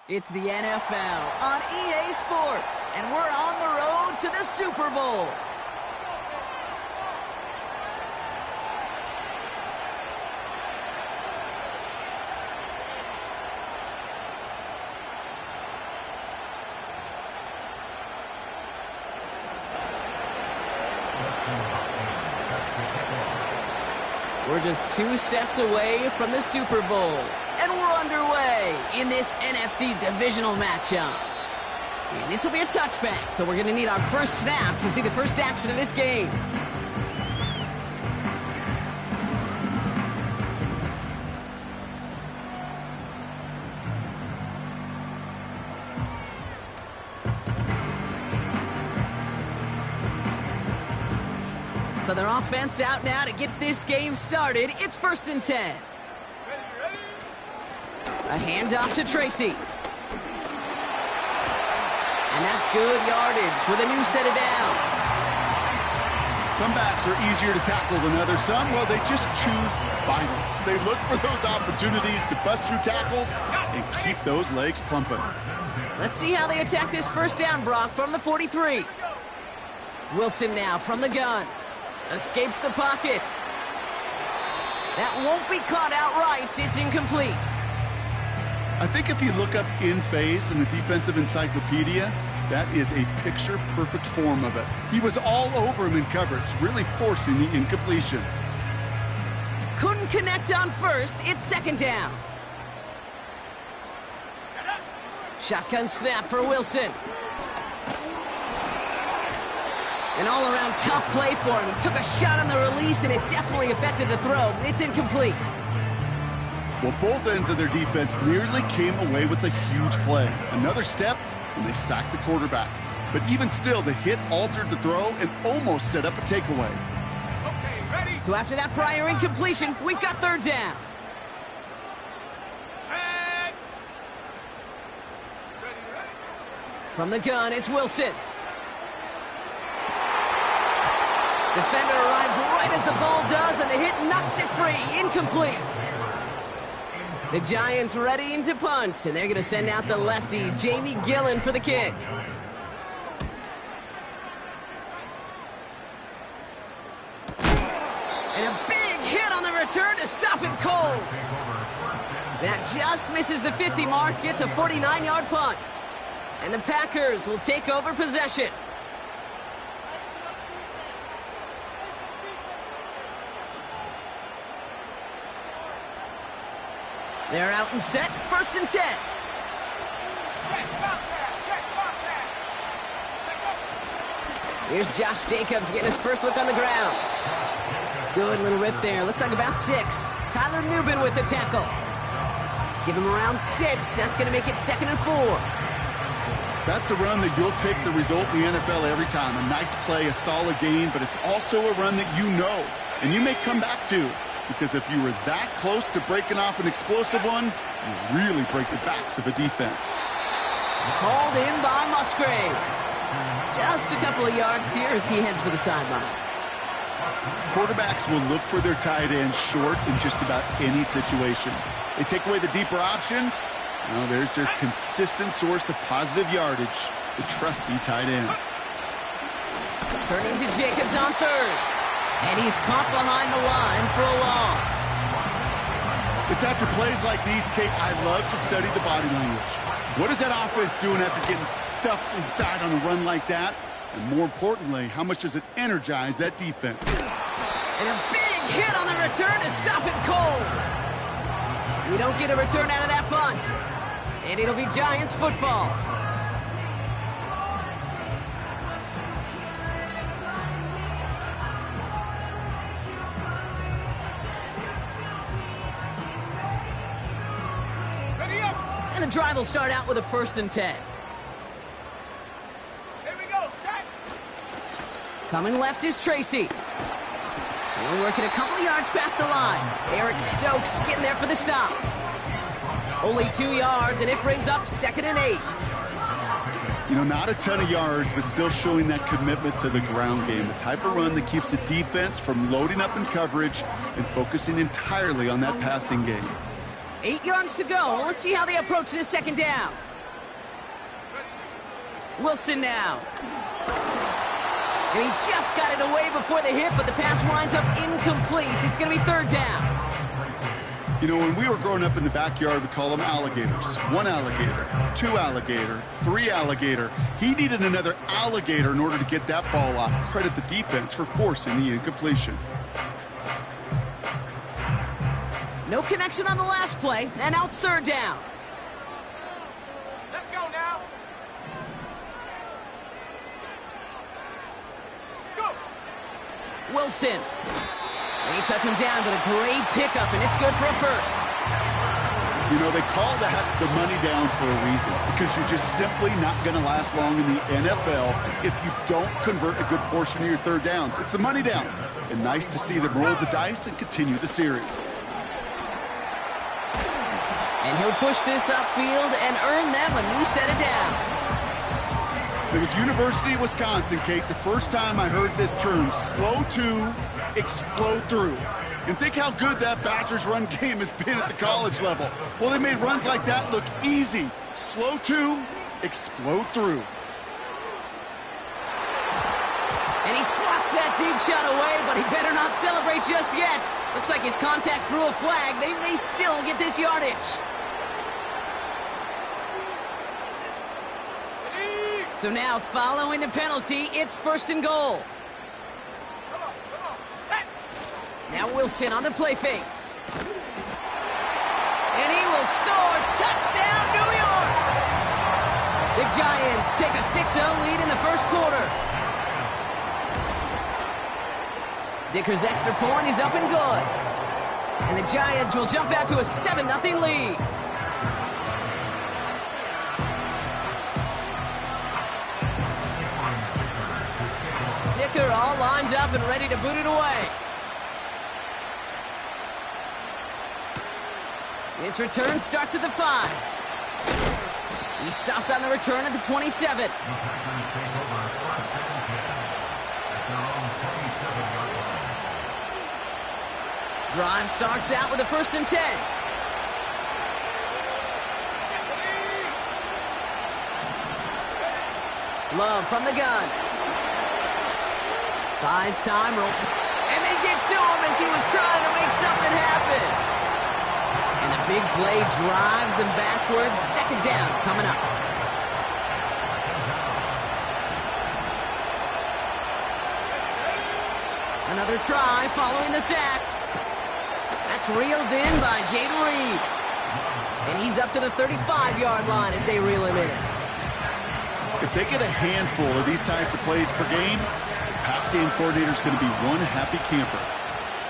It's the NFL on EA Sports, and we're on the road to the Super Bowl. We're just 2 steps away from the Super Bowl, and we're underway in this NFC divisional matchup. And this will be a touchback, so we're going to need our first snap to see the first action of this game. So their offense out now to get this game started. It's 1st and 10. A handoff to Tracy. And that's good yardage with a new set of downs. Some backs are easier to tackle than others. Some, well, they just choose violence. They look for those opportunities to bust through tackles and keep those legs pumping. Let's see how they attack this first down, Brock, from the 43. Wilson now from the gun. Escapes the pocket. That won't be caught outright. It's incomplete. I think if you look up in phase in the defensive encyclopedia, that is a picture-perfect form of it. He was all over him in coverage, really forcing the incompletion. Couldn't connect on first. It's 2nd down. Shotgun snap for Wilson. An all-around tough play for him. He took a shot on the release, and it definitely affected the throw. It's incomplete. Well, both ends of their defense nearly came away with a huge play. Another step, and they sacked the quarterback. But even still, the hit altered the throw and almost set up a takeaway. Okay, ready. So after that prior incompletion, we've got 3rd down. Set. Ready. From the gun, it's Wilson. Defender arrives right as the ball does, and the hit knocks it free. Incomplete. The Giants readying to punt, and they're going to send out the lefty, Jamie Gillen, for the kick. And a big hit on the return to stop it cold. That just misses the 50 mark, gets a 49-yard punt. And the Packers will take over possession. They're out and set, 1st and 10. Here's Josh Jacobs getting his first look on the ground. Good little rip there, looks like about 6. Tyler Nubin with the tackle. Give him around 6, that's going to make it 2nd and 4. That's a run that you'll take the result in the NFL every time. A nice play, a solid game, but it's also a run that you know, and you may come back to. Because if you were that close to breaking off an explosive one, you really break the backs of a defense. Hauled in by Musgrave. Just a couple of yards here as he heads for the sideline. Quarterbacks will look for their tight end short in just about any situation. They take away the deeper options. Well, there's their consistent source of positive yardage, the trusty tight end. Turning to Jacobs on 3rd. And he's caught behind the line for a loss. It's after plays like these, Kate, I love to study the body language. What is that offense doing after getting stuffed inside on a run like that? And more importantly, how much does it energize that defense? And a big hit on the return to stop it cold. We don't get a return out of that punt. And it'll be Giants football. And the drive will start out with a 1st and 10. Here we go, set. Coming left is Tracy. He'll work it a couple yards past the line. Eric Stokes getting there for the stop. Only 2 yards, and it brings up 2nd and 8. You know, not a ton of yards, but still showing that commitment to the ground game. The type of run that keeps the defense from loading up in coverage and focusing entirely on that passing game. 8 yards to go. Let's see how they approach this 2nd down. Wilson now. And he just got it away before the hit, but the pass winds up incomplete. It's going to be third down. You know, when we were growing up in the backyard, we call them alligators. 1 alligator, 2 alligator, 3 alligator. He needed another alligator in order to get that ball off. Credit the defense for forcing the incompletion. No connection on the last play, and now it's third down. Let's go now. Go. Wilson. They touch him down, but a great pickup, and it's good for a first. You know, they call that the money down for a reason, because you're just simply not going to last long in the NFL if you don't convert a good portion of your third downs. It's the money down. And nice to see them roll the dice and continue the series. And he'll push this upfield and earn them a new set of downs. It was University of Wisconsin, Kate, the first time I heard this term, slow to explode through. And think how good that Badgers run game has been at the college level. Well, they made runs like that look easy. Slow to explode through. And he swats that deep shot away, but he better not celebrate just yet. Looks like his contact drew a flag. They may still get this yardage. So now, following the penalty, it's first and goal. Now Wilson on the play fake. And he will score. Touchdown, New York! The Giants take a 6-0 lead in the first quarter. Dicker's extra point is up and good. And the Giants will jump out to a 7-0 lead. Dicker all lined up and ready to boot it away. His return starts at the 5. He stopped on the return at the 27. Drive starts out with a 1st and 10. Love from the gun. Buys time, and they get to him as he was trying to make something happen. And the big play drives them backwards. Second down coming up. Another try following the sack. That's reeled in by Jayden Reed. And he's up to the 35-yard line as they reel him in. If they get a handful of these types of plays per game, the pass game coordinator is going to be one happy camper.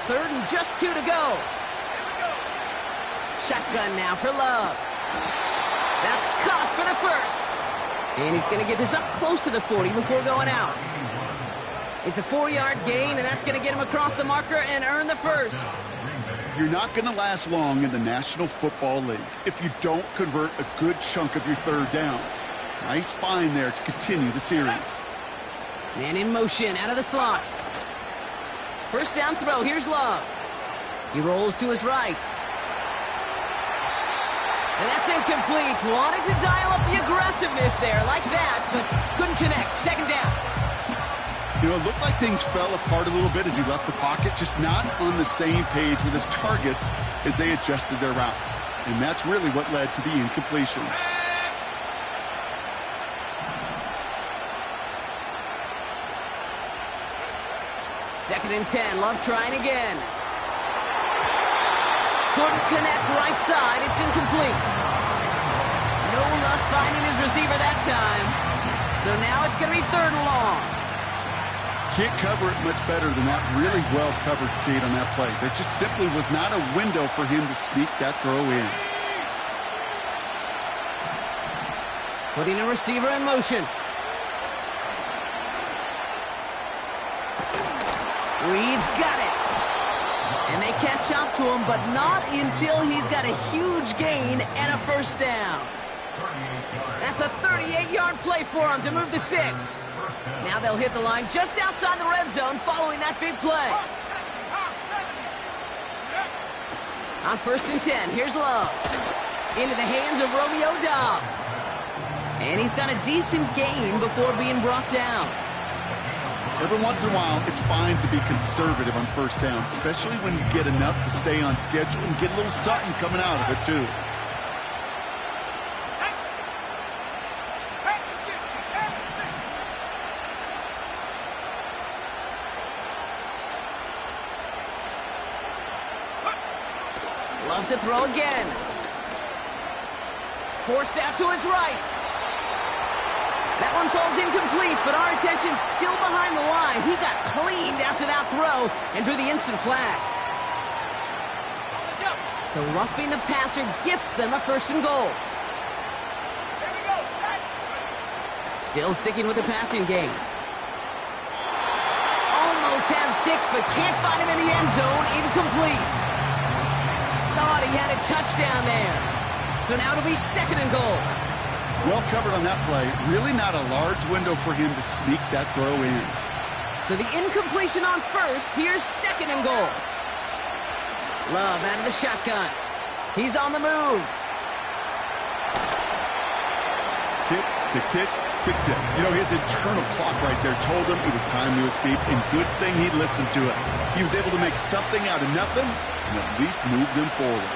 Third and just 2 to go. Shotgun now for Love. That's caught for the first. And he's going to get this up close to the 40 before going out. It's a 4-yard gain, and that's going to get him across the marker and earn the first. You're not going to last long in the National Football League if you don't convert a good chunk of your third downs. Nice find there to continue the series. Man in motion out of the slot. First down throw. Here's Love. He rolls to his right. And that's incomplete. Wanted to dial up the aggressiveness there like that, but couldn't connect. Second down. You know, it looked like things fell apart a little bit as he left the pocket, just not on the same page with his targets as they adjusted their routes. And that's really what led to the incompletion. Second and 10. Love trying again. Couldn't connect right side. It's incomplete. No luck finding his receiver that time. So now it's going to be third and long. Can't cover it much better than that. Really well covered, Kate, on that play. There just simply was not a window for him to sneak that throw in. Putting a receiver in motion. Reed's got it. And they catch up to him, but not until he's got a huge gain and a first down. That's a 38-yard play for him to move the sticks. Now they'll hit the line just outside the red zone following that big play. On 1st and 10, here's Love. Into the hands of Romeo Doubs. And he's got a decent gain before being brought down. Every once in a while, it's fine to be conservative on first down, especially when you get enough to stay on schedule and get a little something coming out of it, too. Loves to throw again. Forced out to his right. That one falls incomplete, but our attention's still behind the line. He got cleaned after that throw and drew the instant flag. So roughing the passer gifts them a 1st and goal. Still sticking with the passing game. Almost had 6, but can't find him in the end zone. Incomplete. Thought he had a touchdown there. So now it'll be 2nd and goal. Well covered on that play. Really not a large window for him to sneak that throw in. So the incompletion on 1st. Here's 2nd and goal. Love out of the shotgun. He's on the move. Tick, tick, tick, tick, tick. You know, his internal clock right there told him it was time to escape, and good thing he listened to it. He was able to make something out of nothing and at least move them forward.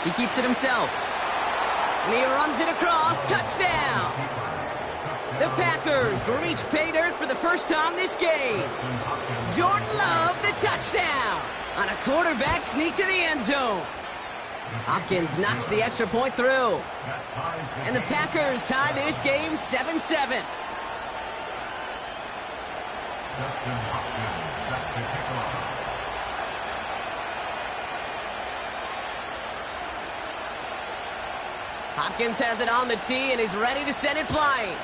He keeps it himself. And he runs it across. Touchdown! The Packers reach pay dirt for the first time this game. Jordan Love, the touchdown! On a quarterback sneak to the end zone. Hopkins knocks the extra point through. And the Packers tie this game 7-7. Hopkins has it on the tee, and he's ready to send it flying.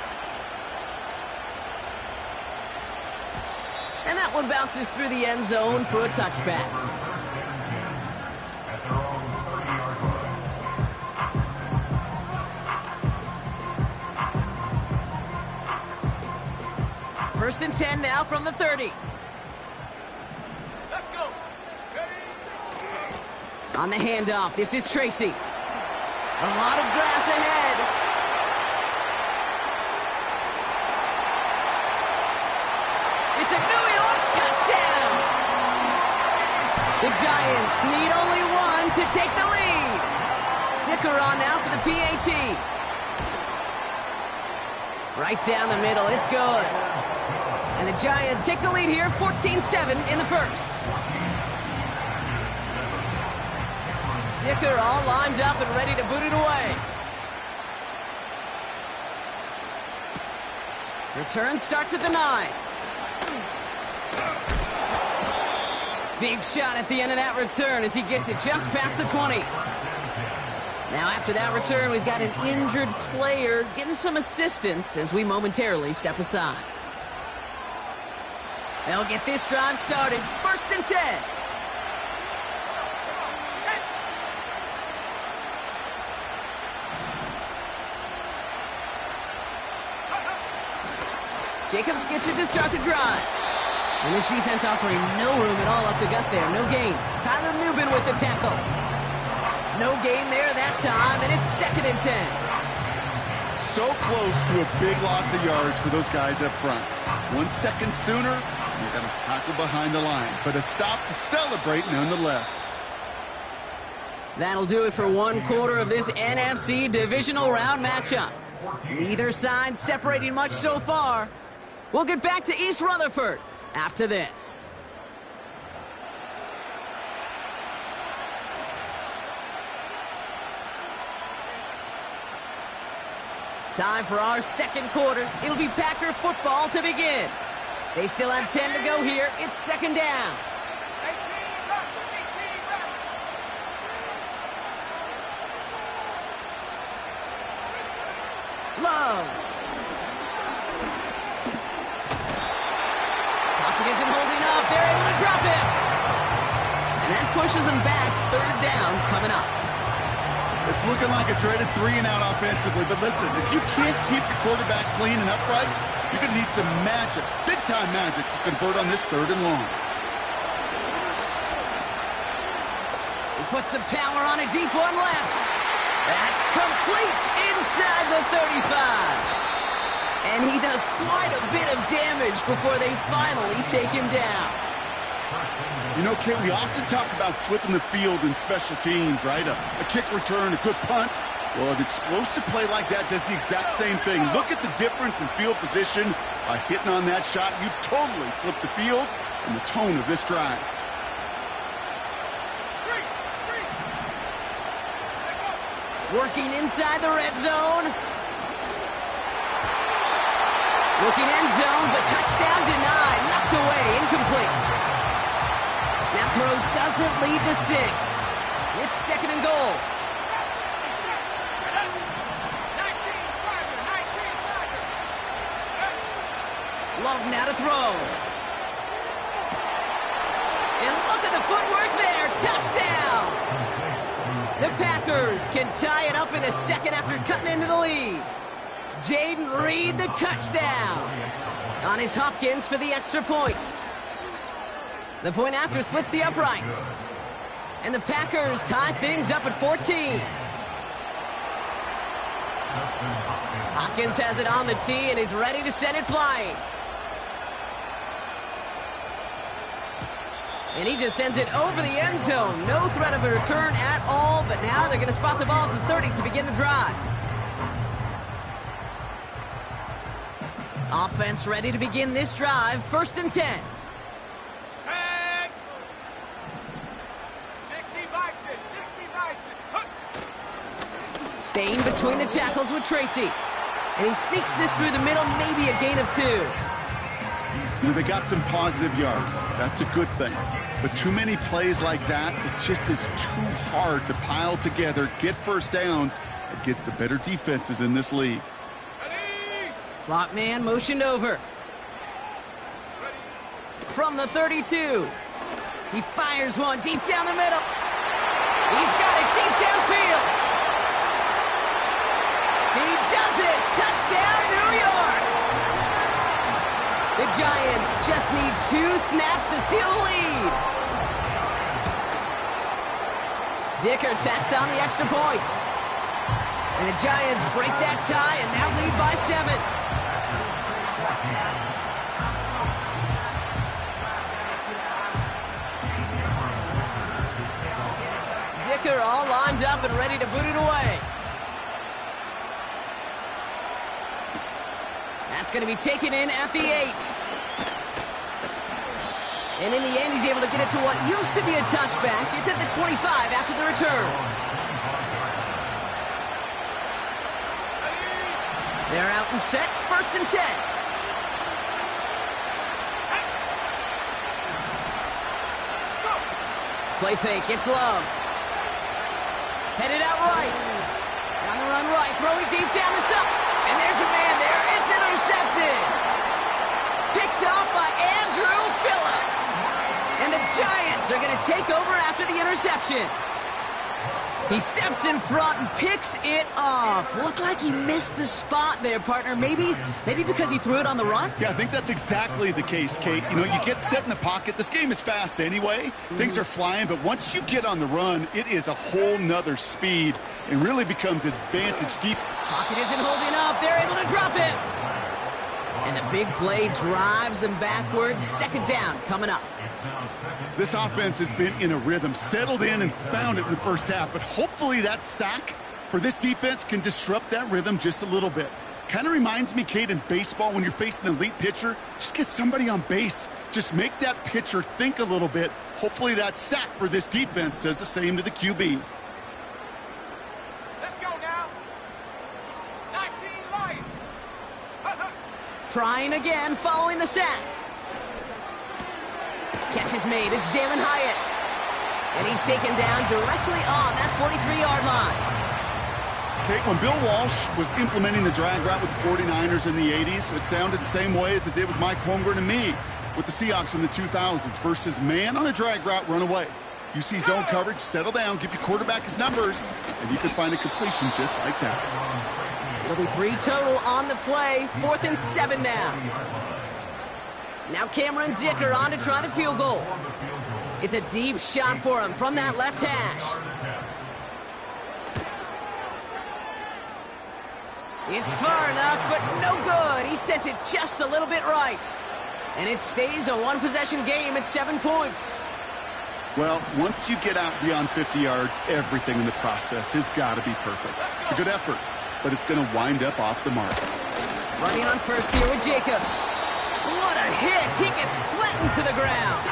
And that one bounces through the end zone for a touchback. First and 10 now from the 30. Let's go. On the handoff, this is Tracy. A lot of grass ahead. It's a New York touchdown. The Giants need only one to take the lead. Dicker on now for the PAT. Right down the middle, it's good. And the Giants take the lead here, 14-7 in the first. Dicker all lined up and ready to boot it away. Return starts at the 9. Big shot at the end of that return as he gets it just past the 20. Now after that return, we've got an injured player getting some assistance as we momentarily step aside. They'll get this drive started. 1st and 10. Jacobs gets it to start the drive. And this defense offering no room at all up the gut there. No gain. Tyler Nubin with the tackle. No gain there that time, and it's 2nd and 10. So close to a big loss of yards for those guys up front. 1 second sooner, they're going to tackle behind the line. But a stop to celebrate nonetheless. That'll do it for one quarter of this NFC divisional round matchup. Neither side separating much so far. We'll get back to East Rutherford after this. Time for our second quarter. It'll be Packer football to begin. They still have 10 to go here. It's 2nd down. Love. Pocket isn't holding up. They're able to drop him. And that pushes them back. 3rd down coming up. It's looking like a dreaded 3-and-out offensively, but listen, if you can't keep your quarterback clean and upright, you're going to need some magic, big-time magic, to convert on this 3rd and long. He puts some power on a deep one left. That's complete inside the 35. And he does quite a bit of damage before they finally take him down. You know, Kate, we often talk about flipping the field in special teams, right? A kick return, a good punt. Well, an explosive play like that does the exact same thing. Look at the difference in field position. By hitting on that shot, you've totally flipped the field and the tone of this drive. Working inside the red zone. Looking end zone, but touchdown denied. Knocked away, incomplete. That throw doesn't lead to 6. It's second and goal. Love now to throw. And look at the footwork there. Touchdown. The Packers can tie it up in the second after cutting into the lead. Jaden Reed, the touchdown. On his Hopkins for the extra point. The point after splits the uprights. And the Packers tie things up at 14. Hopkins has it on the tee and is ready to send it flying. And he just sends it over the end zone. No threat of a return at all, but now they're going to spot the ball at the 30 to begin the drive. Offense ready to begin this drive. 1st and 10. Set. 60 Bison. Staying between the tackles with Tracy. And he sneaks this through the middle, maybe a gain of 2. You know, they got some positive yards. That's a good thing. But too many plays like that, it just is too hard to pile together, get first downs against the better defenses in this league. Slot man motioned over. From the 32. He fires one deep down the middle. He's got it deep downfield. He does it. Touchdown, New York. The Giants just need 2 snaps to steal the lead. Dicker tacks on the extra point. And the Giants break that tie and now lead by 7. Dicker all lined up and ready to boot it away. That's going to be taken in at the 8. And in the end, he's able to get it to what used to be a touchback. It's at the 25 after the return. They're out and set. 1st and 10. Play fake. It's Love. Headed out right. On the run right. Throwing deep down the side. And there's a man there. It's intercepted. Picked off by Andrew Phillips. And the Giants are going to take over after the interception. He steps in front and picks it off. Looked like he missed the spot there, partner. Maybe because he threw it on the run? Yeah, I think that's exactly the case, Kate. You know, you get set in the pocket. This game is fast anyway. Things are flying, but once you get on the run, it is a whole nother speed. It really becomes advantage deep. Pocket isn't holding up. They're able to drop it. And the big play drives them backwards. 2nd down coming up. This offense has been in a rhythm, settled in and found it in the first half, but hopefully that sack for this defense can disrupt that rhythm just a little bit. Kind of reminds me, Kate, in baseball when you're facing an elite pitcher, just get somebody on base. Just make that pitcher think a little bit. Hopefully that sack for this defense does the same to the QB. Let's go now. 19 Lions. Trying again following the sack. Catch is made. It's Jalen Hyatt. And he's taken down directly on that 43-yard line. Kate, when Bill Walsh was implementing the drag route with the 49ers in the 80s, it sounded the same way as it did with Mike Holmgren and me with the Seahawks in the 2000s. Versus man on a drag route, run away. You see zone coverage, settle down, give your quarterback his numbers, and you can find a completion just like that. It'll be 3 total on the play. 4th and 7 now. Now Cameron Dicker on to try the field goal. It's a deep shot for him from that left hash. It's far enough, but no good. He sent it just a little bit right. And it stays a one-possession game at 7 points. Well, once you get out beyond 50 yards, everything in the process has got to be perfect. It's a good effort, but it's going to wind up off the mark. Running on first here with Jacobs. What a hit! He gets flattened to the ground.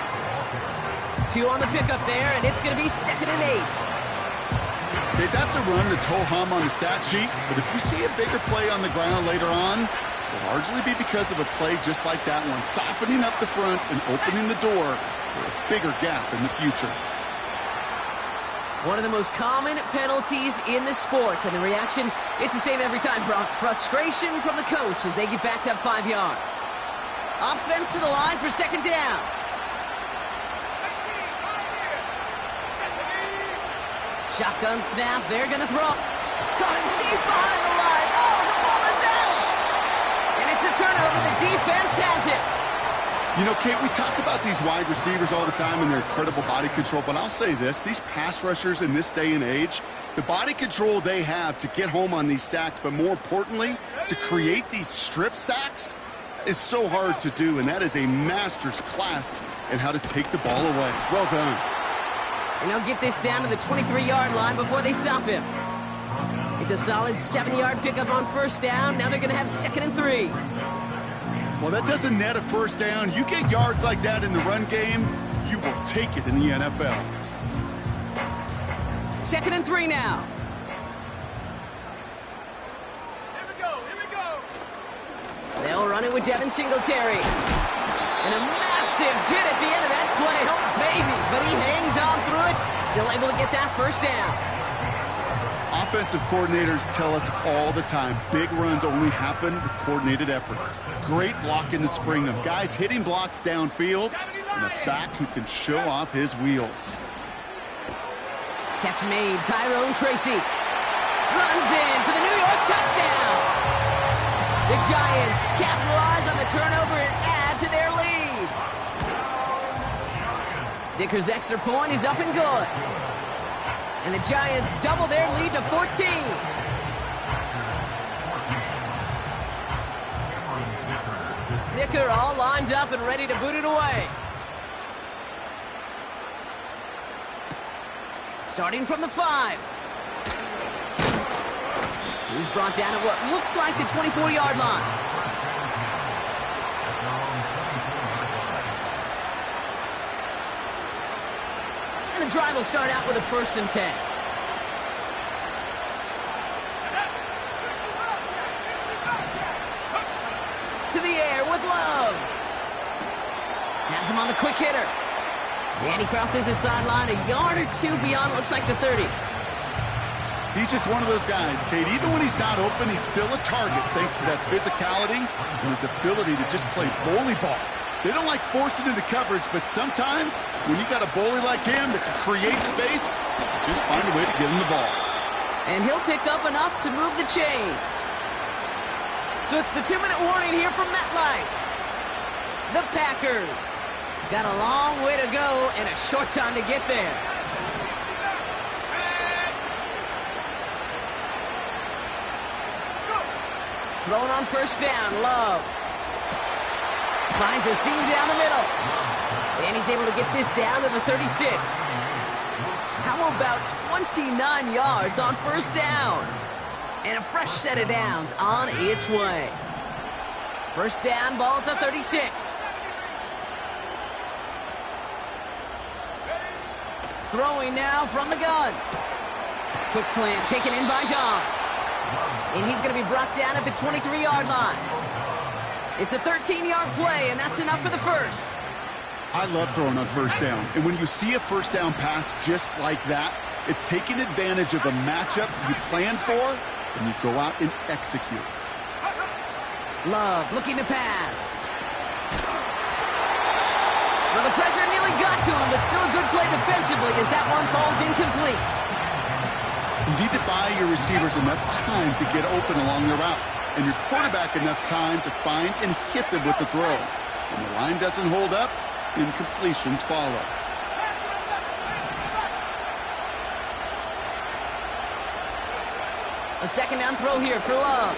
2 on the pickup there, and it's going to be 2nd and 8. Okay, that's a run that's ho-hum on the stat sheet, but if you see a bigger play on the ground later on, it'll largely be because of a play just like that one, softening up the front and opening the door for a bigger gap in the future. One of the most common penalties in the sport, and the reaction, it's the same every time, Brock. Frustration from the coach as they get backed up 5 yards. Offense to the line for 2nd down. Shotgun snap, they're going to throw. Got him deep behind the line. Oh, the ball is out! And it's a turnover. The defense has it. You know, Kate, we talk about these wide receivers all the time and their incredible body control, but I'll say this, these pass rushers in this day and age, the body control they have to get home on these sacks, but more importantly, to create these strip sacks is so hard to do, and that is a master's class in how to take the ball away. Well done. And they'll get this down to the 23-yard line before they stop him. It's a solid 7-yard pickup on 1st down. Now they're going to have 2nd and 3. Well, that doesn't net a 1st down. You get yards like that in the run game, you will take it in the NFL. 2nd and 3 now. Here we go. They'll run it with Devin Singletary. And a massive hit at the end of that play. Oh, baby. But he hangs on through it. Still able to get that 1st down. Offensive coordinators tell us all the time, big runs only happen with coordinated efforts. Great blocking to spring them. Guys hitting blocks downfield, and a back who can show off his wheels. Catch made. Tyrone Tracy runs in for the New York touchdown. The Giants capitalize on the turnover and add to their lead. Dicker's extra point is up and good. And the Giants double their lead to 14. Dicker all lined up and ready to boot it away. Starting from the 5. He's brought down at what looks like the 24-yard line. And the drive will start out with a 1st and 10. To the air with Love. Has him on the quick hitter. And he crosses the sideline a yard or 2 beyond, looks like the 30. He's just one of those guys, Kate. Even when he's not open, he's still a target thanks to that physicality and his ability to just play bully ball. They don't like forcing into coverage, but sometimes when you got a bully like him that can create space, just find a way to get him the ball. And he'll pick up enough to move the chains. So it's the 2-minute warning here from MetLife. The Packers got a long way to go and a short time to get there. Throwing on 1st down, Love. Finds a seam down the middle. And he's able to get this down to the 36. How about 29 yards on 1st down? And a fresh set of downs on its way. 1st down, ball at the 36. Throwing now from the gun. Quick slant taken in by Jones. And he's going to be brought down at the 23-yard line. It's a 13-yard play, and that's enough for the 1st. I love throwing on 1st down. And when you see a 1st down pass just like that, it's taking advantage of a matchup you plan for, and you go out and execute. Love looking to pass. Well, the pressure nearly got to him, but still a good play defensively as that one falls incomplete. You need to buy your receivers enough time to get open along the route, and your quarterback enough time to find and hit them with the throw. When the line doesn't hold up, incompletions follow. A second down throw here for Love.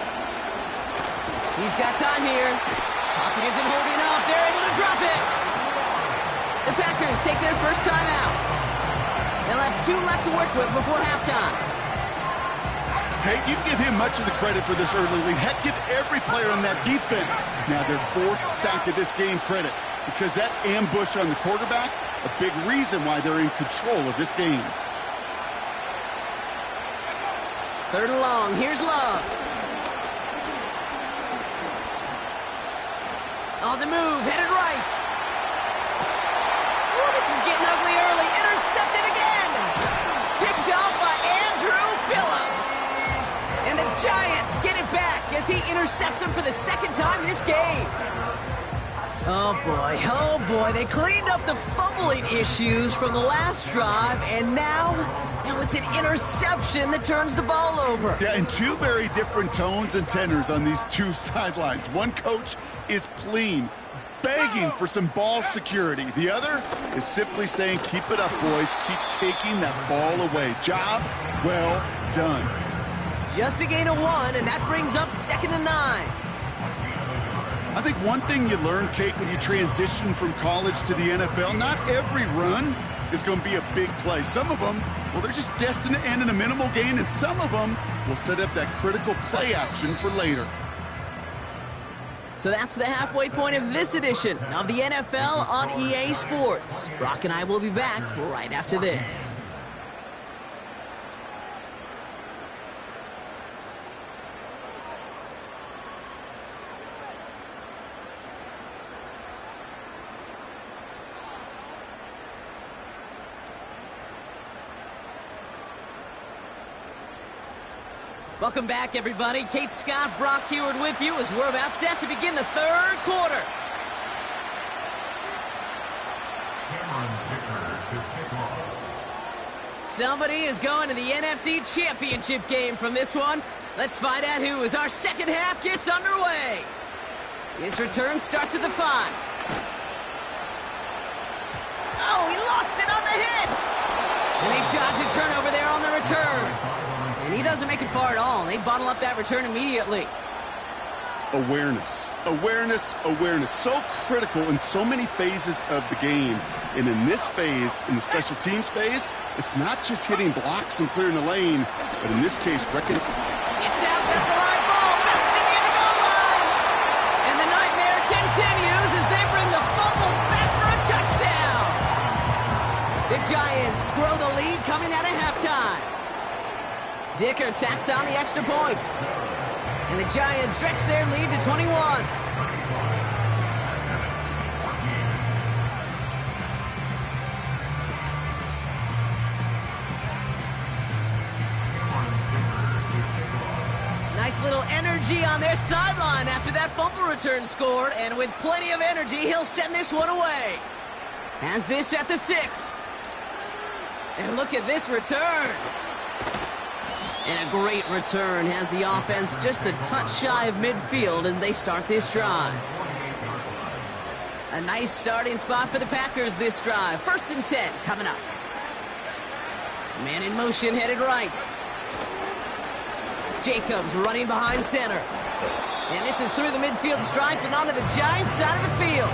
He's got time here. Pocket isn't holding up. They're able to drop it. The Packers take their first time out. They'll have 2 left to work with before halftime. Hey, you give him much of the credit for this early lead. Heck, give every player on that defense now their 4th sack of this game credit, because that ambush on the quarterback, a big reason why they're in control of this game. 3rd and long. Here's Love. On the move, headed right. Oh, this is getting ugly early. Intercepted again. Picked up by Andrew Phillips. And the Giants get it back as he intercepts him for the 2nd time this game. Oh boy, they cleaned up the fumbling issues from the last drive, and now it's an interception that turns the ball over. Yeah, and 2 very different tones and tenors on these 2 sidelines. One coach is pleading, begging for some ball security. The other is simply saying, keep it up, boys. Keep taking that ball away. Job well done. Just a gain of 1, and that brings up 2nd and 9. I think one thing you learn, Kate, when you transition from college to the NFL, not every run is going to be a big play. Some of them, well, they're just destined to end in a minimal gain, and some of them will set up that critical play action for later. So that's the halfway point of this edition of the NFL on EA Sports. Brock and I will be back right after this. Welcome back, everybody. Kate Scott, Brock Heward with you as we're about set to begin the 3rd quarter. Somebody is going to the NFC Championship game from this one. Let's find out who as our second half gets underway. His return starts at the 5. Oh, he lost it on the hit. And they dodge a turnover there on the return. And he doesn't make it far at all. They bottle up that return immediately. Awareness, awareness, awareness. So critical in so many phases of the game. And in this phase, in the special teams phase, it's not just hitting blocks and clearing the lane, but in this case, It's out. That's a live ball. Bouncing near the goal line. And the nightmare continues as they bring the fumble back for a touchdown. The Giants grow the lead coming out of halftime. Dicker tacks on the extra point. And the Giants stretch their lead to 21. Nice little energy on their sideline after that fumble return scored. And with plenty of energy, he'll send this one away. Has this at the 6. And look at this return. And a great return has the offense just a touch shy of midfield as they start this drive. A nice starting spot for the Packers this drive. 1st and 10 coming up. Man in motion headed right. Jacobs running behind center. And this is through the midfield stripe and onto the Giants side of the field.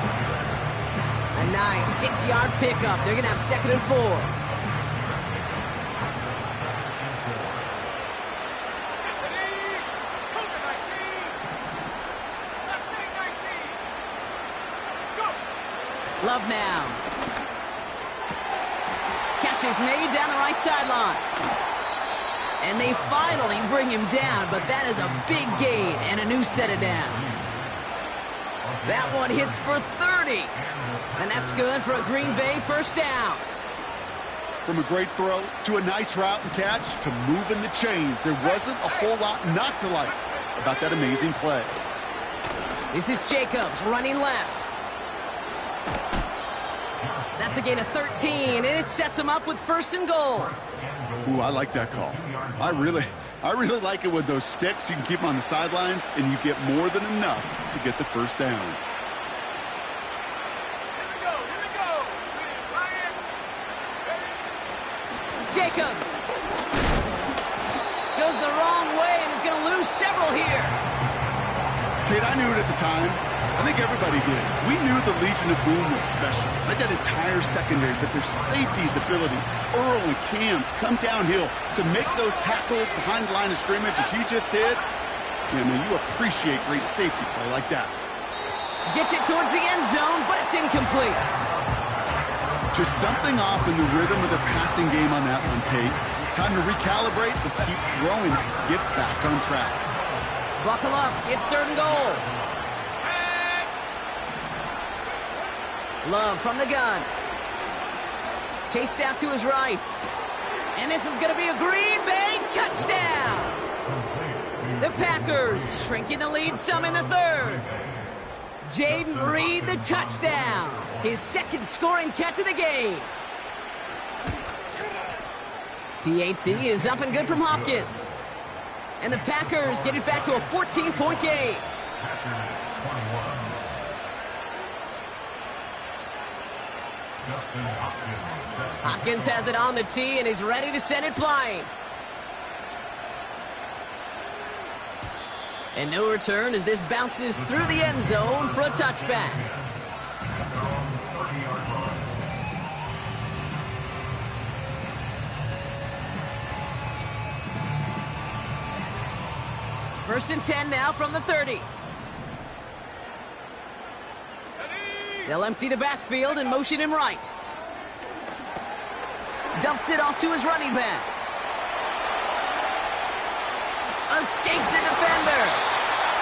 A nice 6-yard pickup. They're going to have 2nd and 4. Love now. Catch is made down the right sideline. And they finally bring him down, but that is a big gain and a new set of downs. That one hits for 30. And that's good for a Green Bay 1st down. From a great throw to a nice route and catch to moving the chains, there wasn't a whole lot not to like about that amazing play. This is Jacobs running left. That's a gain of 13, and it sets him up with 1st and goal. Ooh, I like that call. I really like it with those sticks. You can keep them on the sidelines, and you get more than enough to get the 1st down. Here we go. Ryan. Jacobs goes the wrong way Kate, I knew it at the time. I think everybody did. We knew the Legion of Boom was special. Like that entire secondary, but their safety's ability, Earl and Cam, to come downhill, to make those tackles behind the line of scrimmage as he just did. Yeah, man, you appreciate great safety play like that. Gets it towards the end zone, but it's incomplete. Just something off in the rhythm of the passing game on that one, Kate. Time to recalibrate and keep throwing it to get back on track. Buckle up. It's 3rd and goal. Love from the gun. Chased out to his right. And this is going to be a Green Bay touchdown. The Packers shrinking the lead some in the 3rd. Jaden Reed, the touchdown. His 2nd scoring catch of the game. PAT is up and good from Hopkins. And the Packers get it back to a 14-point game. Hopkins has it on the tee and is ready to send it flying. And no return as this bounces through the end zone for a touchback. First and 10 now from the 30. They'll empty the backfield and motion him right. Dumps it off to his running back. Escapes a defender.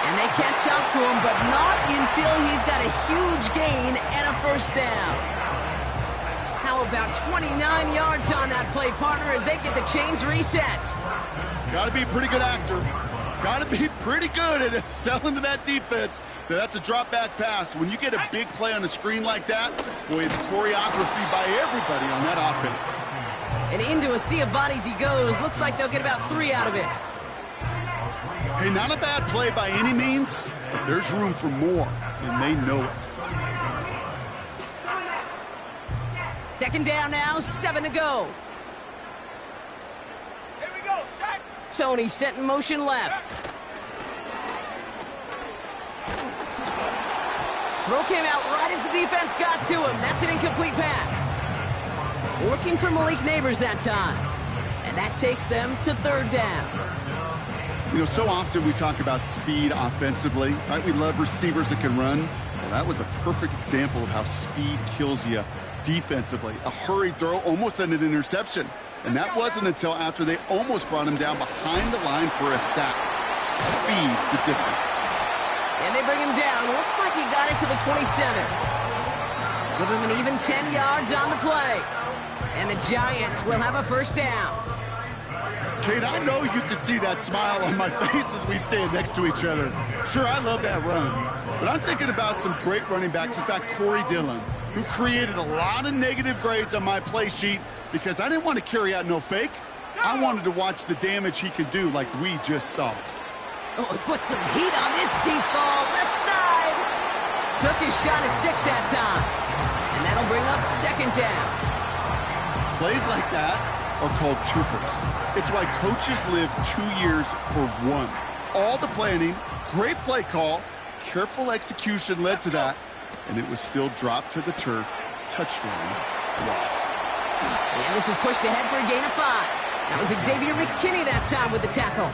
And they catch up to him, but not until he's got a huge gain and a first down. How about 29 yards on that play, partner, as they get the chains reset? Got to be a pretty good actor. Got to be pretty good at selling to that defense. That's a drop-back pass. When you get a big play on the screen like that, boy, it's choreography by everybody on that offense. And into a sea of bodies he goes. Looks like they'll get about 3 out of it. Hey, not a bad play by any means, but there's room for more, and they know it. 2nd down now, 7 to go. Here we go, shot. Tony set in motion left. Throw came out right as the defense got to him. That's an incomplete pass. Looking for Malik Neighbors that time. And that takes them to 3rd down. You know, so often we talk about speed offensively, right? We love receivers that can run. Well, that was a perfect example of how speed kills you defensively. A hurried throw, almost an interception. And that wasn't until after they almost brought him down behind the line for a sack. Speed's the difference. And they bring him down. Looks like he got it to the 27. Give him an even 10 yards on the play. And the Giants will have a first down. Kate, I know you can see that smile on my face as we stand next to each other. Sure, I love that run. But I'm thinking about some great running backs. In fact, Corey Dillon, who created a lot of negative grades on my play sheet because I didn't want to carry out no fake. I wanted to watch the damage he could do like we just saw. Oh, he put some heat on this deep ball. Left side. Took his shot at 6 that time. And that'll bring up 2nd down. Plays like that are called twofers. It's why coaches live 2 years for one. All the planning, great play call, careful execution led to that, and it was still dropped to the turf. Touchdown lost. And this is pushed ahead for a gain of 5. That was Xavier McKinney that time with the tackle.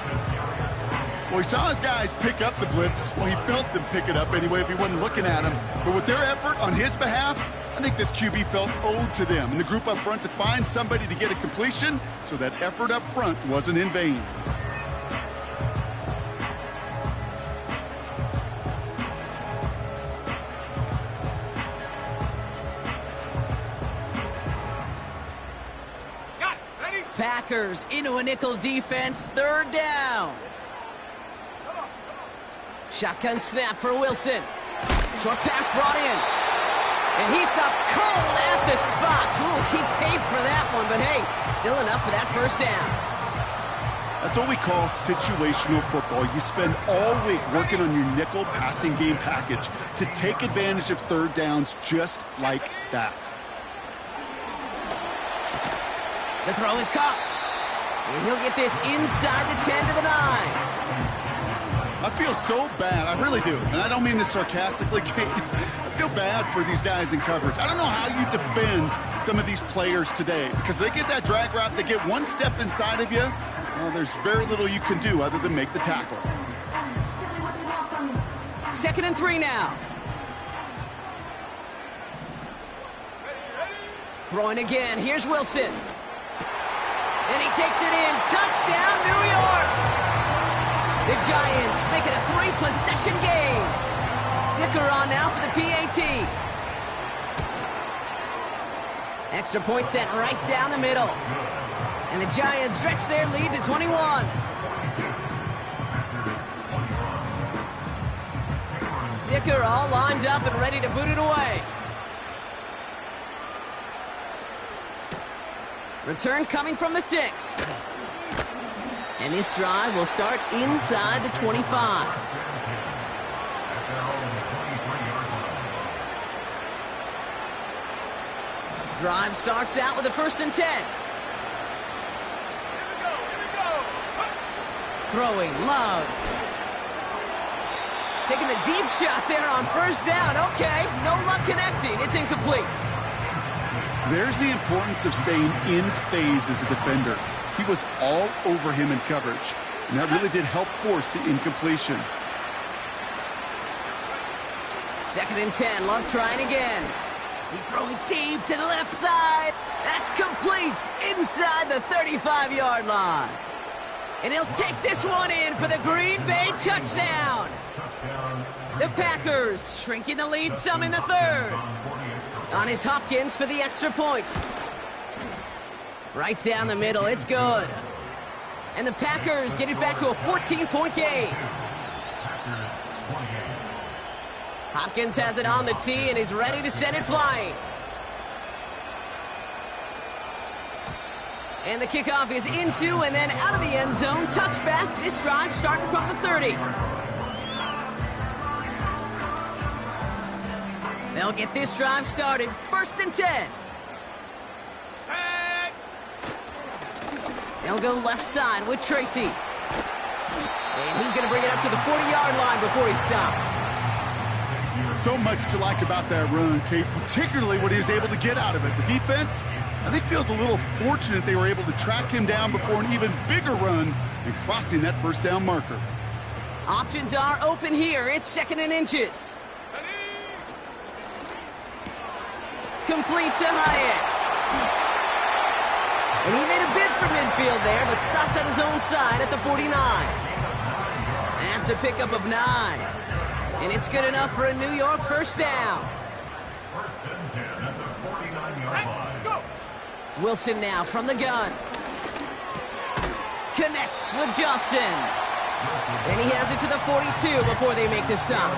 Well, he saw his guys pick up the blitz. Well, he felt them pick it up anyway if he wasn't looking at him. But with their effort on his behalf, I think this QB felt owed to them and the group up front to find somebody to get a completion so that effort up front wasn't in vain. Got it. Ready? Packers into a nickel defense, 3rd down. Shotgun snap for Wilson. Short pass brought in. And he stopped cold at the spot. Ooh, he paid for that one, but hey, still enough for that first down. That's what we call situational football. You spend all week working on your nickel passing game package to take advantage of 3rd downs just like that. The throw is caught. And he'll get this inside the 10 to the 9. I feel so bad. I really do. And I don't mean this sarcastically, Kate. I feel bad for these guys in coverage. I don't know how you defend some of these players today because they get that drag route, they get one step inside of you. Well, there's very little you can do other than make the tackle. 2nd and 3 now. Throwing again. Here's Wilson. And he takes it in. Touchdown, New York! The Giants make it a 3-possession game. Dicker on now for the PAT. Extra point sent right down the middle. And the Giants stretch their lead to 21. Dicker all lined up and ready to boot it away. Return coming from the 6. And this drive will start inside the 25. Drive starts out with a 1st and 10. Throwing, Love. Taking the deep shot there on 1st down. Okay, no luck connecting. It's incomplete. There's the importance of staying in phase as a defender. He was all over him in coverage, and that really did help force the incompletion. 2nd and 10, Love trying again. He's throwing deep to the left side. That's complete inside the 35-yard line. And he'll take this one in for the Green Bay touchdown. The Packers shrinking the lead some in the 3rd. On is Hopkins for the extra point. Right down the middle, it's good. And the Packers get it back to a 14-point game. Hopkins has it on the tee and is ready to send it flying. And the kickoff is into and then out of the end zone. Touchback, this drive starting from the 30. They'll get this drive started. 1st and 10. They'll go left side with Tracy. And he's going to bring it up to the 40-yard line before he stops. So much to like about that run, Kate, particularly what he was able to get out of it. The defense, I think, feels a little fortunate they were able to track him down before an even bigger run and crossing that 1st down marker. Options are open here. It's 2nd and inches. Complete to Hyatt. And he made a bid for midfield there, but stopped on his own side at the 49. That's a pickup of 9. And it's good enough for a New York 1st down. Wilson now from the gun. Connects with Johnson. And he has it to the 42 before they make the stop.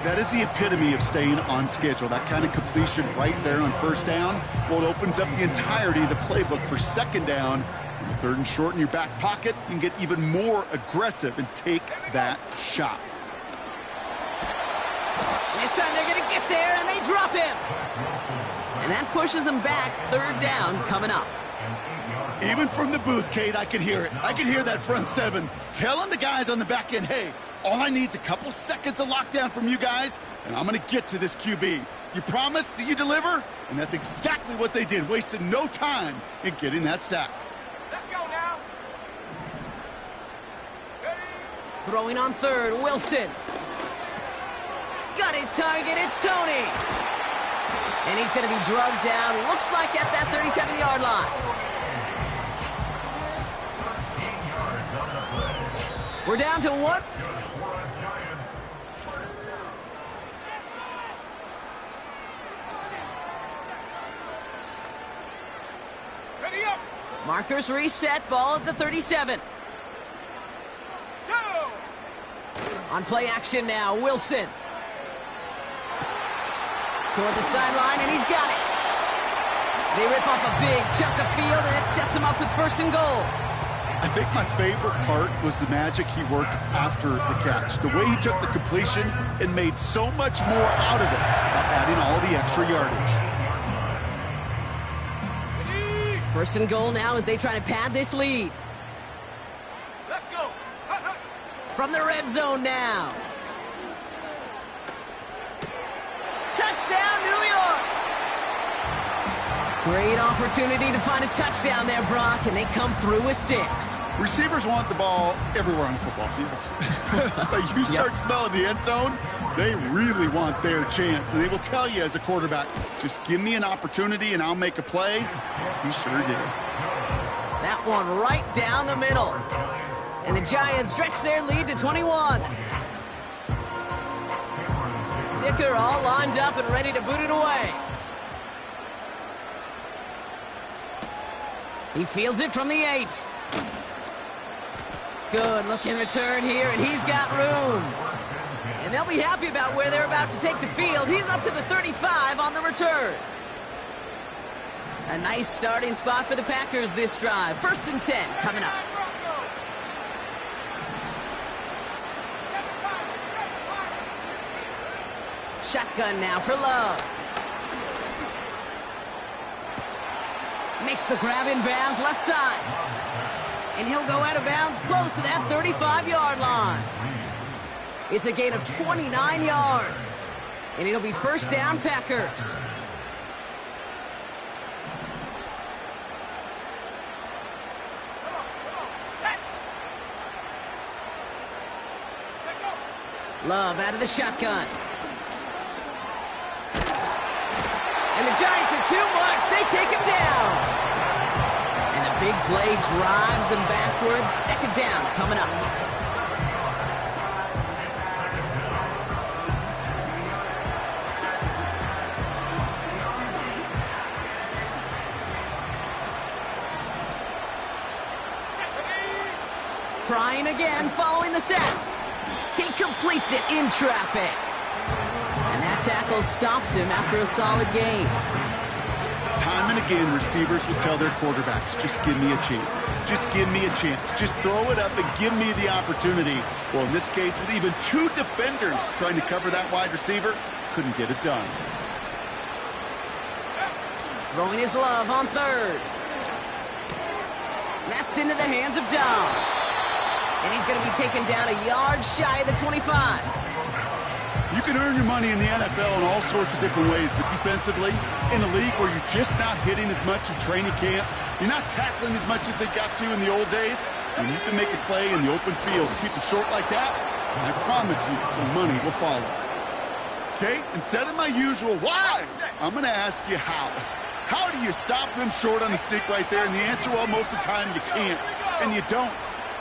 That is the epitome of staying on schedule. That kind of completion right there on 1st down. Well, it opens up the entirety of the playbook for 2nd down. And the 3rd and short in your back pocket, you can get even more aggressive and take that shot. This time they're going to get there, and they drop him. And that pushes them back. 3rd down coming up. Even from the booth, Kate, I can hear it. I can hear that front 7 telling the guys on the back end, hey, all I need is a couple seconds of lockdown from you guys, and I'm going to get to this QB. You promise that you deliver? And that's exactly what they did, wasted no time in getting that sack. Let's go now. Throwing on 3rd, Wilson. Got his target, it's Tony. And he's going to be drugged down, looks like at that 37-yard line. We're down to 1. Ready up. Markers reset, ball at the 37. Go. On play action now, Wilson. Toward the sideline, and he's got it. They rip off a big chunk of field, and it sets him up with 1st and goal. I think my favorite part was the magic he worked after the catch. The way he took the completion and made so much more out of it by adding all the extra yardage. 1st and goal now as they try to pad this lead. Let's go. From the red zone now. Touchdown, New York! Great opportunity to find a touchdown there, Brock, and they come through with 6. Receivers want the ball everywhere on the football field. But you start smelling the end zone, they really want their chance. And they will tell you as a quarterback, just give me an opportunity and I'll make a play. He sure did. That one right down the middle. And the Giants stretch their lead to 21. Dicker all lined up and ready to boot it away. He fields it from the 8. Good looking return here, and he's got room. And they'll be happy about where they're about to take the field. He's up to the 35 on the return. A nice starting spot for the Packers this drive. 1st and 10 coming up. Shotgun now for Love. Makes the grab in bounds left side. And he'll go out of bounds close to that 35-yard line. It's a gain of 29 yards. And it'll be 1st down, Packers. Love out of the shotgun. And the Giants are too much. They take him down. And the big play drives them backwards. 2nd down coming up. Trying again following the sack. He completes it in traffic. And that tackle stops him after a solid gain. Time and again, receivers will tell their quarterbacks, just give me a chance. Just give me a chance. Just throw it up and give me the opportunity. Well, in this case, with even 2 defenders trying to cover that wide receiver, couldn't get it done. Throwing his Love on 3rd. That's into the hands of Dobbs. And he's going to be taken down a yard shy of the 25. You can earn your money in the NFL in all sorts of different ways, but defensively, in a league where you're just not hitting as much in training camp, you're not tackling as much as they got to in the old days, and you can make a play in the open field, keep it short like that, I promise you some money will follow. Okay, instead of my usual why, I'm going to ask you how. How do you stop them short on the sneak right there? And the answer, well, most of the time you can't, and you don't.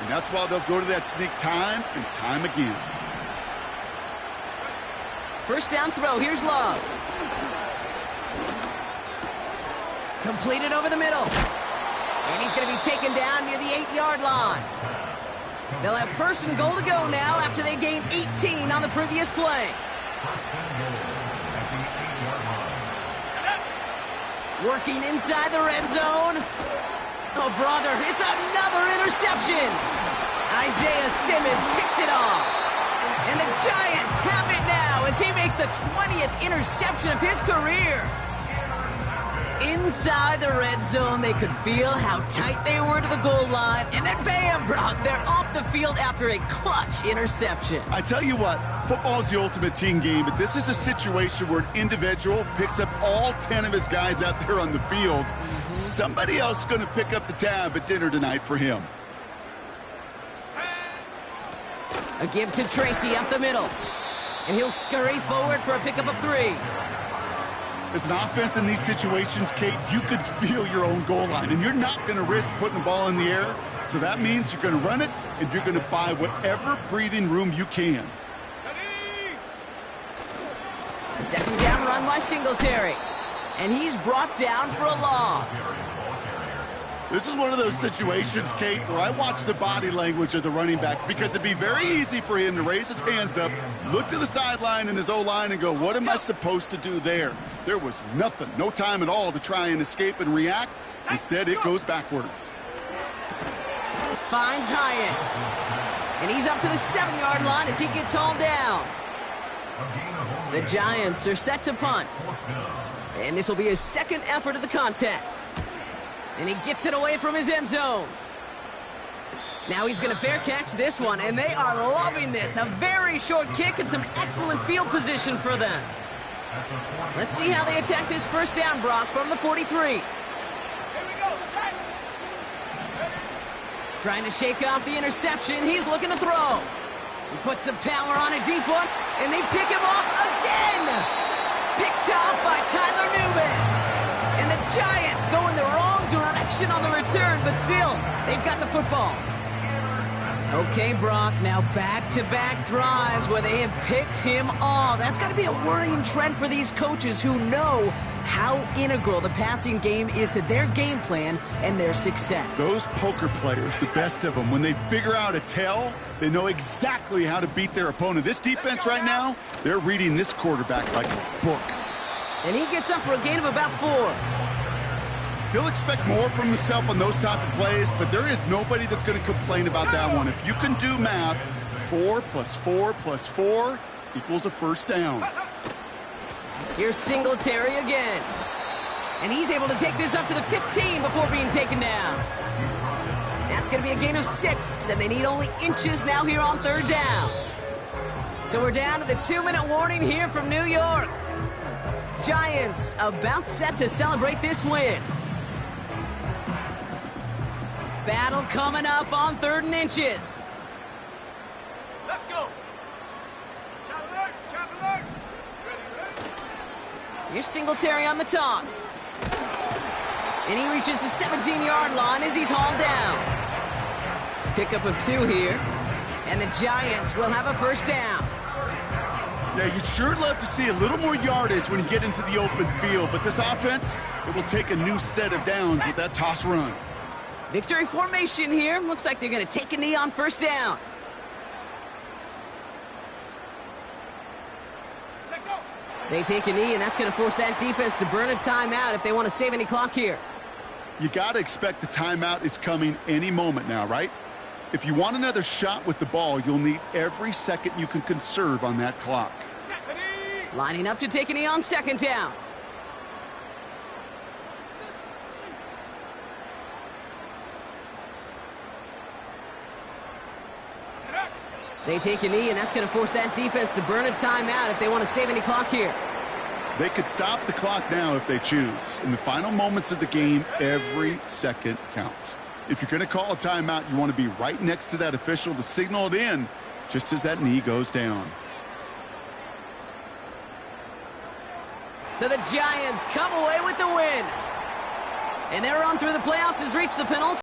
And that's why they'll go to that sneak time and time again. 1st down throw. Here's Love. Completed over the middle. And he's going to be taken down near the 8-yard line. They'll have 1st and goal to go now after they gained 18 on the previous play. Working inside the red zone. Oh, brother, it's another interception. Isaiah Simmons picks it off. And the Giants have it now as he makes the 20th interception of his career. Inside the red zone, they could feel how tight they were to the goal line. And then bam, Brock, they're off the field after a clutch interception. I tell you what, football's the ultimate team game, but this is a situation where an individual picks up all 10 of his guys out there on the field. Somebody else is going to pick up the tab at dinner tonight for him. A give to Tracy up the middle. And he'll scurry forward for a pickup of 3. As an offense in these situations, Kate, you could feel your own goal line, and you're not going to risk putting the ball in the air. So that means you're going to run it, and you're going to buy whatever breathing room you can. The 2nd down run by Singletary. And he's brought down for a loss. This is one of those situations, Kate, where I watch the body language of the running back, because it'd be very easy for him to raise his hands up, look to the sideline in his O-line and go, what am I supposed to do there? There was nothing, no time at all to try and escape and react. Instead, it goes backwards. Finds Hyatt. And he's up to the 7-yard line as he gets hauled down. The Giants are set to punt. And this will be his 2nd effort of the contest. And he gets it away from his end zone. Now he's going to fair catch this one, and they are loving this. A very short kick and some excellent field position for them. Let's see how they attack this first down, Brock, from the 43. Here we go, set. Trying to shake off the interception. He's looking to throw. He puts some power on a deep one, and they pick him off again. Picked off by Tyler Newman. And the Giants go in the wrong direction on the return, but still, they've got the football. Okay, Brock, now back-to-back drives where they have picked him off. That's got to be a worrying trend for these coaches who know how integral the passing game is to their game plan and their success. Those poker players, the best of them, when they figure out a tell, they know exactly how to beat their opponent. This defense right now, they're reading this quarterback like a book. And he gets up for a gain of about 4. He'll expect more from himself on those type of plays, but there is nobody that's going to complain about that one. If you can do math, 4 + 4 + 4 equals a first down. Here's Singletary again. And he's able to take this up to the 15 before being taken down. That's going to be a gain of 6, and they need only inches now here on third down. So we're down to the 2-minute warning here from New York. Giants about set to celebrate this win. Battle coming up on 3rd and inches. Let's go. Chop alert, chop alert. Ready. Here's Singletary on the toss. And he reaches the 17-yard line as he's hauled down. Pickup of 2 here. And the Giants will have a first down. Yeah, you'd sure love to see a little more yardage when you get into the open field, but this offense, it will take a new set of downs with that toss run. Victory formation here. Looks like they're going to take a knee on first down. Check go. They take a knee, and that's going to force that defense to burn a timeout if they want to save any clock here. You got to expect the timeout is coming any moment now, right? If you want another shot with the ball, you'll need every second you can conserve on that clock. Set the knee. Lining up to take a knee on second down. They take a knee, and that's going to force that defense to burn a timeout if they want to save any clock here. They could stop the clock now if they choose. In the final moments of the game, every second counts. If you're going to call a timeout, you want to be right next to that official to signal it in just as that knee goes down. So the Giants come away with the win. And their run through the playoffs has reached the penultimate.